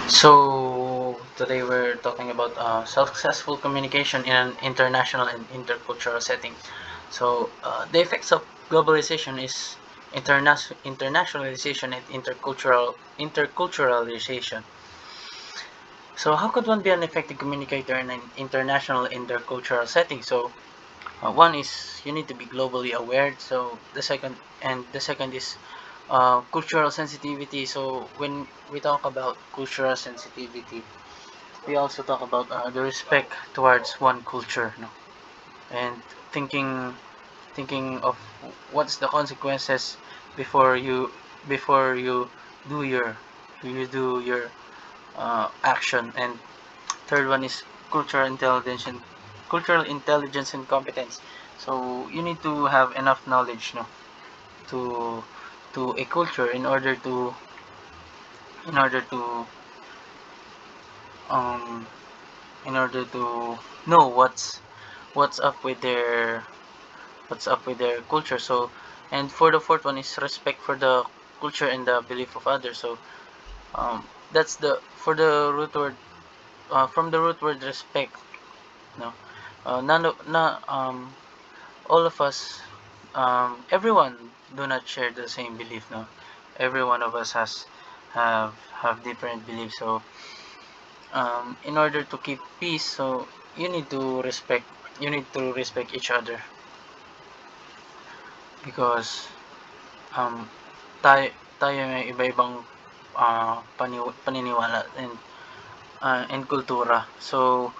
So today we're talking about successful communication in an international and intercultural setting. So the effects of globalization is internationalization and interculturalization. So how could one be an effective communicator in an international intercultural setting? So one is you need to be globally aware. So the second is cultural sensitivity. So when we talk about cultural sensitivity, we also talk about the respect towards one culture, no? And thinking thinking of what's the consequences before you before do your you do your action. And third one is cultural intelligence and competence. So you need to have enough knowledge, no, to a culture in order to um in order to know what's up with their culture. So and for the fourth one is respect for the culture and the belief of others. So that's the for the root word from the root word respect, no. None of not All of us, everyone do not share the same belief, no. Every one of us have different beliefs. So in order to keep peace, so you need to respect each other, because um, tayo may iba-ibang paniniwala and kultura. So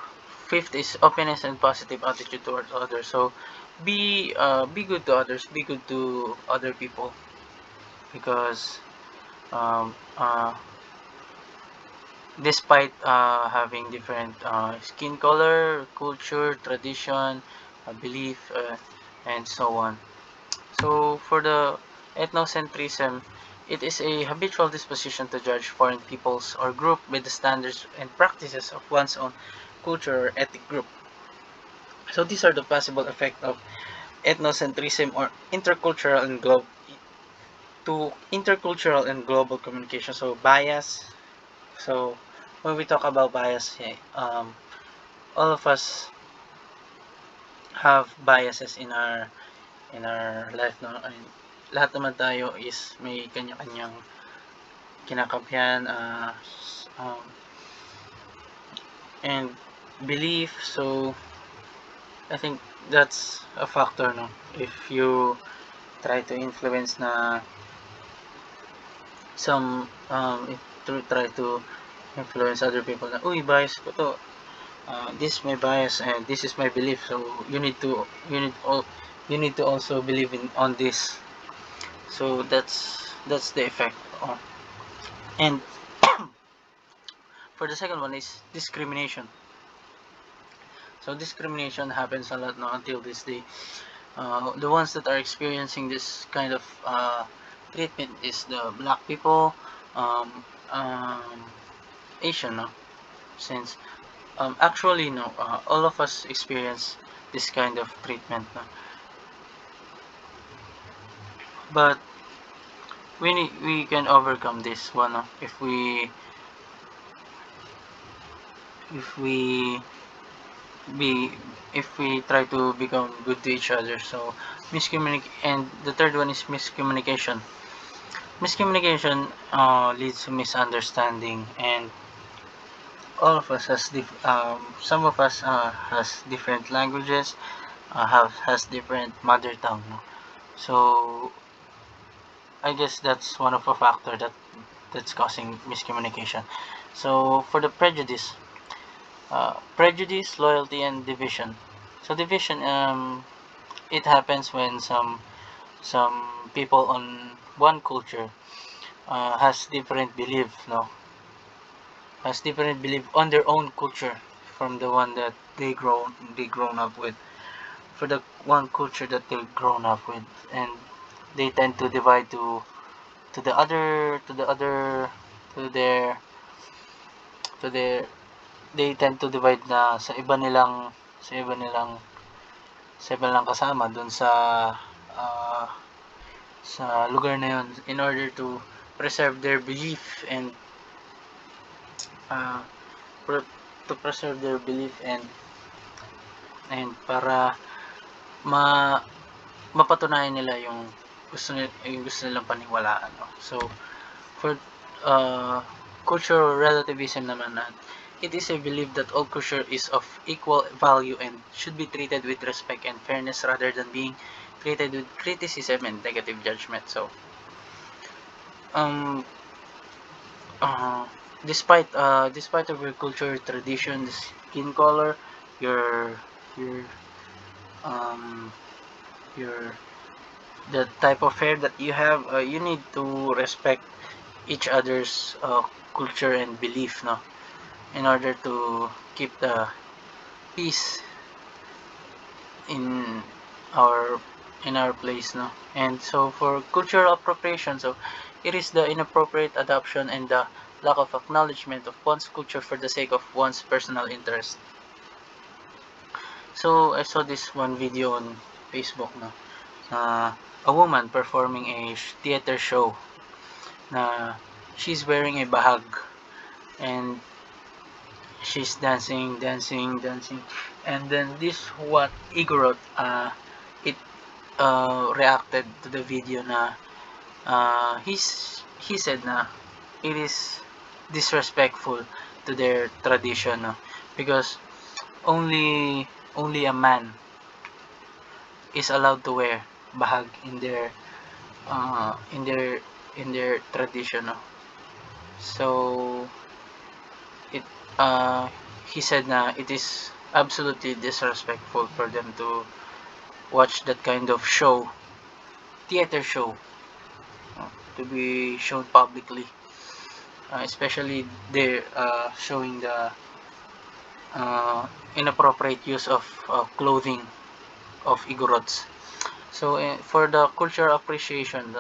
fifth is openness and positive attitude towards others. So be good to others, be good to other people, because um, uh, despite having different skin color, culture, tradition, belief, and so on. So for the ethnocentrism, it is a habitual disposition to judge foreign peoples or group by the standards and practices of one's own culture or ethnic group. So these are the possible effects of ethnocentrism or intercultural and global communication. So bias. So when we talk about bias, all of us have biases in our life, no? And lahat naman tayo is may kanya-kanyang kinakapihan, um, and belief. So I think that's a factor, no? If you try to influence na if to try to influence other people na, uy, bias ko to. This is my bias and this is my belief. So you need to also believe in on this. So that's the effect. And for the second one is discrimination. So discrimination happens a lot now until this day. The ones that are experiencing this kind of treatment is the black people, um, um, Asian, no? Since actually, no, all of us experience this kind of treatment, no? But we can overcome this one, no? If we be if we try to become good to each other. So and the third one is miscommunication. Miscommunication leads to misunderstanding, and all of us some of us has different languages, have has different mother tongue, no? So I guess that's one of the factor that's causing miscommunication. So for the prejudice, loyalty, and division. So division, it happens when some people on one culture has different belief, no, has different belief on their own culture from the one that they grown up with, for the one culture that they grown up with. And they tend to divide to the other to their to their they tend to divide na sa iba nilang kasama dun uh, sa lugar na yun, in order to preserve their belief uh, pro- to preserve their belief, and para ma mapatunayan nila yung gusto nilang paniwalaan, no? So for cultural relativism naman, it is a belief that all culture is of equal value and should be treated with respect and fairness rather than being treated with criticism and negative judgment. So um uh, despite of your culture, tradition, the skin color, your your um your the type of hair that you have, you need to respect each other's culture and belief, no, in order to keep the peace in our place, no. And so for cultural appropriation, so it is the inappropriate adoption and the lack of acknowledgement of one's culture for the sake of one's personal interest. So I saw this one video on Facebook, no, a woman performing a theater show na she's wearing a bahag, and she's dancing, and then this what Igorot it reacted to the video na he said na it is disrespectful to their tradition, no? Because only a man is allowed to wear bahag uh, in their in their tradition, no? So it he said na it is absolutely disrespectful for them to watch that kind of show, theater show, to be shown publicly, especially they're showing the inappropriate use of clothing of Igorots. So for the cultural appreciation,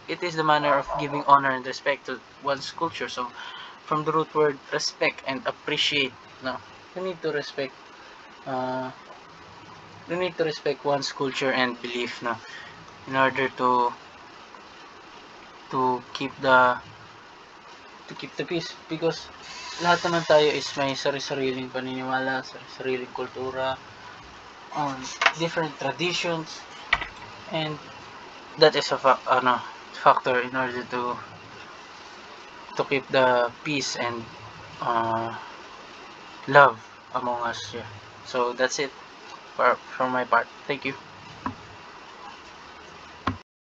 it is the manner of giving honor and respect to one's culture. So from the root word respect and appreciate, no, you need to respect uh, one's culture and belief, no, in order to keep the peace, because lahat naman tayo is may sari-sariling paniniwala, sari-sariling kultura, on different traditions, and that is a factor in order to keep the peace and uh, love among us. Yeah. So that's it from my part. Thank you.